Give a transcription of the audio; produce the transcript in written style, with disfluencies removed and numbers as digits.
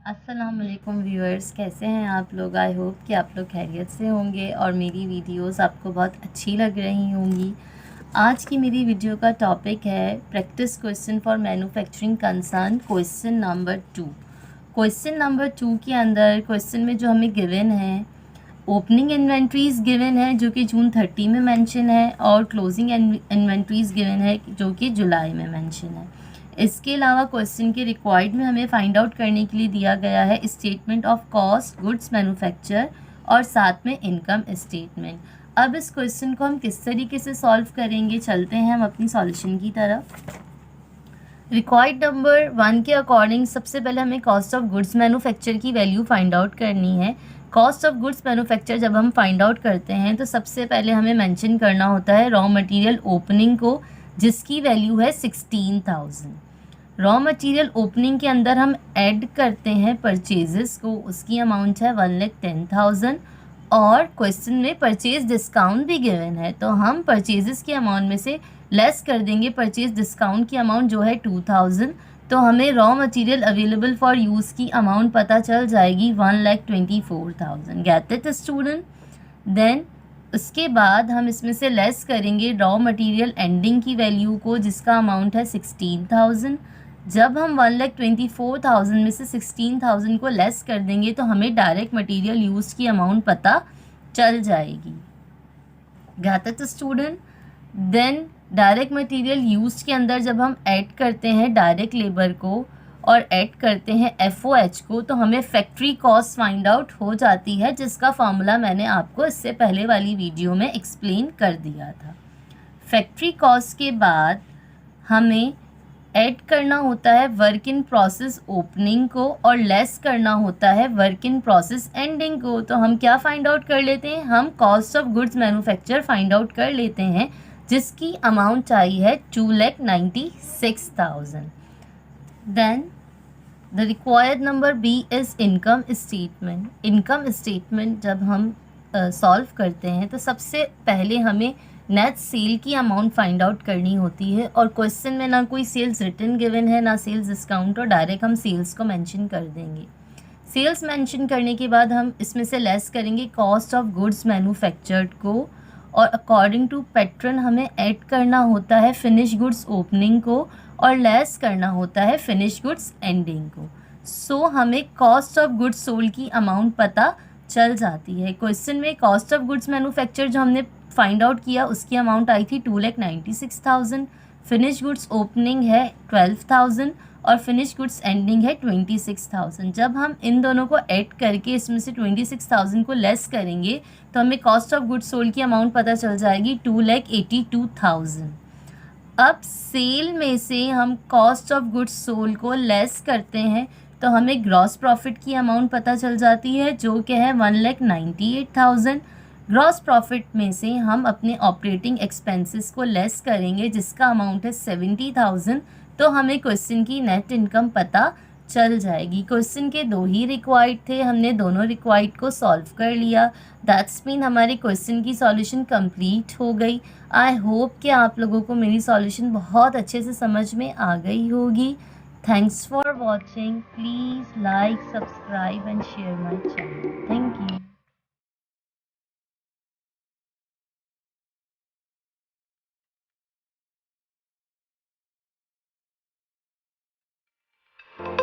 अस्सलाम वालेकुम व्यूअर्स, कैसे हैं आप लोग। आई होप कि आप लोग खैरियत से होंगे और मेरी वीडियोस आपको बहुत अच्छी लग रही होंगी। आज की मेरी वीडियो का टॉपिक है practice question for manufacturing concern question number 2। Question number 2 के अंदर क्वेश्चन में जो हमें गिवन है, ओपनिंग इन्वेंट्रीज गिवन है जो कि जून 30 में मेंशन है, और क्लोजिंग इन्वेंट्रीज गिवन है जो कि जुलाई में मेंशन है। इसके अलावा क्वेश्चन के रिक्वायर्ड में हमें फाइंड आउट करने के लिए दिया गया है statement of cost goods manufacture और साथ में इनकम स्टेटमेंट। अब इस क्वेश्चन को हम किस तरीके से सॉल्व करेंगे, चलते हैं हम अपनी सॉल्यूशन की तरफ। रिक्वायर्ड नंबर 1 के अकॉर्डिंग सबसे पहले हमें कॉस्ट ऑफ गुड्स मैन्युफैक्चर की वैल्यू फाइंड आउट करनी है। कॉस्ट ऑफ गुड्स मैन्युफैक्चर जब हम फाइंड आउट करते हैं तो सबसे पहले हमें मेंशन करना होता है रॉ मटेरियल ओपनिंग को, जिसकी वैल्यू है 16,000। रॉ मटेरियल ओपनिंग के अंदर हम ऐड करते हैं परचेजेस को, उसकी अमाउंट है 1,10,000। और क्वेश्चन में परचेज डिस्काउंट भी गिवन है, तो हम परचेजेस के अमाउंट में से लेस कर देंगे परचेज डिस्काउंट की अमाउंट जो है 2,000। तो हमें raw material available for use की अमाउंट पता चल जाएगी 1,24,000। Get it student. देन उसके बाद हम इसमें से लेस करेंगे रॉ मटेरियल एंडिंग की वैल्यू को, जिसका अमाउंट है 16,000। जब हम 1,24,000 में से 16,000 को लेस कर देंगे तो हमें डायरेक्ट मटेरियल यूज की अमाउंट पता चल जाएगी। Got it student. Then direct material use के अंदर जब हम ऐड करते हैं डायरेक्ट लेबर को और ऐड करते हैं FOH को, तो हमें फैक्ट्री कॉस्ट फाइंड आउट हो जाती है, जिसका फॉर्मूला मैंने आपको इससे पहले वाली वीडियो में एक्सप्लेन कर दिया था। फैक्ट्री कॉस्ट के बाद हमें ऐड करना होता है वर्क इन प्रोसेस ओपनिंग को और लेस करना होता है वर्क इन प्रोसेस एंडिंग को। तो हम क्या फाइंड आउट कर लेते हैं, हम cost of goods manufacture find out कर लेते हैं, जिसकी अमाउंट आई है 2,96,000। Then the required number B is income statement. Income statement जब हम सॉल्व करते हैं तो सबसे पहले हमें नेट सेल की अमाउंट फाइंड आउट करनी होती है, और क्वेश्चन में ना कोई सेल्स रिटर्न गिवन है ना सेल्स डिस्काउंट, और डायरेक्ट हम सेल्स को मेंशन कर देंगे। सेल्स मेंशन करने के बाद हम इसमें से लेस करेंगे कॉस्ट ऑफ गुड्स मैन्युफैक्चर्ड को, और अकॉर्डिंग टू पैटर्न हमें ऐड करना होता है फिनिश गुड्स ओपनिंग को और लेस करना होता है फिनिश गुड्स एंडिंग को। सो हमें कॉस्ट ऑफ गुड्स सोल्ड की अमाउंट पता चल जाती है। क्वेश्चन में कॉस्ट ऑफ गुड्स मैन्युफैक्चर जो हमने फाइंड आउट किया उसकी अमाउंट आई थी 2,96,000। फिनिश गुड्स ओपनिंग है 12,000 और फिनिश गुड्स एंडिंग है 26,000। जब हम इन दोनों को ऐड करके इसमें से 26,000 को लेस करेंगे तो हमें कॉस्ट ऑफ गुड्स सोल्ड की अमाउंट पता चल जाएगी 2,82,000। अब सेल में से हम कॉस्ट ऑफ गुड्स सोल्ड को लेस करते हैं तो हमें ग्रॉस प्रॉफिट की अमाउंट पता चल जाती है जो कि है 1,98,000। ग्रॉस प्रॉफिट में से हम अपने ऑपरेटिंग एक्सपेंसेस को लेस करेंगे जिसका अमाउंट है 70,000, तो हमें क्वेश्चन की नेट इनकम पता चल जाएगी। क्वेश्चन के दो ही रिक्वायर्ड थे, हमने दोनों रिक्वायर्ड को सॉल्व कर लिया। दैट्स मीन हमारे क्वेश्चन की सॉल्यूशन कंप्लीट हो गई। आई होप कि आप लोगों को मेरी सॉल्यूशन बहुत अच्छे से समझ में आ गई होगी। Thanks for watching. Please like, subscribe and share my channel. Thank you.